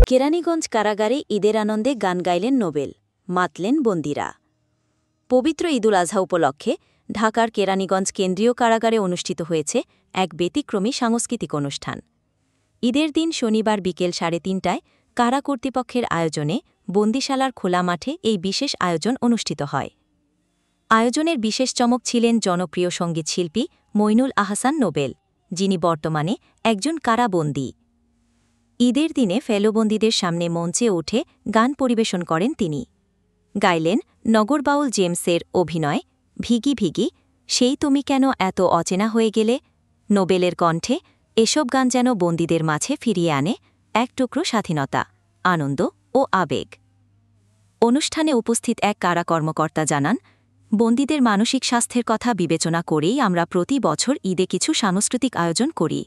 কেরানীগঞ্জ কারাগারে ঈদের আনন্দে গান গাইলেন নোবেল, মাতলেন বন্দীরা। পবিত্র ঈদুল আজহা উপলক্ষে ঢাকার কেরানীগঞ্জ কেন্দ্রীয় কারাগারে অনুষ্ঠিত হয়েছে এক ব্যতিক্রমী সাংস্কৃতিক অনুষ্ঠান। ঈদের দিন শনিবার বিকেল ৩:৩০টায় কারা কর্তৃপক্ষের আয়োজনে বন্দিশালার খোলা মাঠে এই বিশেষ আয়োজন অনুষ্ঠিত হয়। আয়োজনের বিশেষ চমক ছিলেন জনপ্রিয় সঙ্গীতশিল্পী মইনুল আহসান নোবেল, যিনি বর্তমানে একজন কারাবন্দী। ঈদের দিনে ফেলোবন্দীদের সামনে মঞ্চে উঠে গান পরিবেশন করেন তিনি। গাইলেন নগরবাউল জেমসের অভিনয় ভিগি ভিগি, সেই তুমি কেন এত অচেনা হয়ে গেলে। নোবেলের কণ্ঠে এসব গান যেন বন্দীদের মাঝে ফিরিয়ে আনে এক টুকরো স্বাধীনতা, আনন্দ ও আবেগ। অনুষ্ঠানে উপস্থিত এক কারা কর্মকর্তা জানান, বন্দীদের মানসিক স্বাস্থ্যের কথা বিবেচনা করেই আমরা প্রতি বছর ঈদে কিছু সাংস্কৃতিক আয়োজন করি।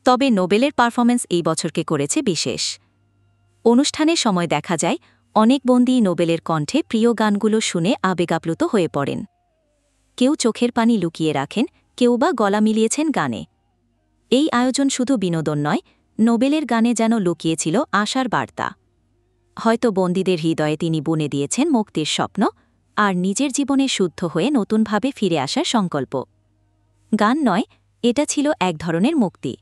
তবে নোবেলের পারফরমেন্স এই বছরকে করেছে বিশেষ। অনুষ্ঠানের সময় দেখা যায় অনেক বন্দী নোবেলের কণ্ঠে প্রিয় গানগুলো শুনে আবেগাপ্লুত হয়ে পড়েন। কেউ চোখের পানি লুকিয়ে রাখেন, কেউ বা গলা মিলিয়েছেন গানে। এই আয়োজন শুধু বিনোদন নয়, নোবেলের গানে যেন লুকিয়েছিল আশার বার্তা। হয়তো বন্দীদের হৃদয়ে তিনি বুনে দিয়েছেন মুক্তির স্বপ্ন আর নিজের জীবনে শুদ্ধ হয়ে নতুনভাবে ফিরে আসার সংকল্প। গান নয়, এটা ছিল এক ধরনের মুক্তি।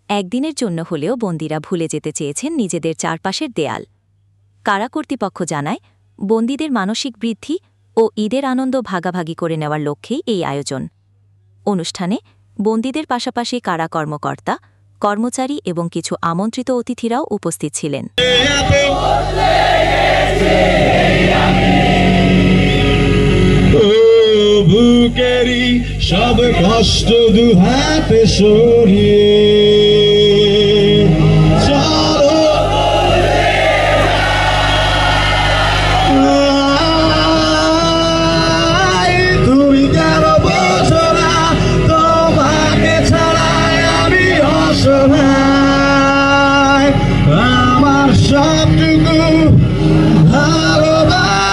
একদিনের জন্য হলেও বন্দীরা ভুলে যেতে চেয়েছেন নিজেদের চারপাশের দেয়াল। কারা কর্তৃপক্ষ জানায়, বন্দীদের মানসিক বৃদ্ধি ও ঈদের আনন্দ ভাগাভাগি করে নেওয়ার লক্ষ্যেই এই আয়োজন। অনুষ্ঠানে বন্দীদের পাশাপাশি কারা কর্মকর্তা, কর্মচারী এবং কিছু আমন্ত্রিত অতিথিরাও উপস্থিত ছিলেন। বুকেরই সব কষ্ট দুহাতে সরিয়ে তুমি কেন বোঝো না, তোমাকে ছাড়াই আমি অসহায়। আমার সবটুকু ভালোবাসা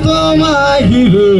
তোমায় ঘিরে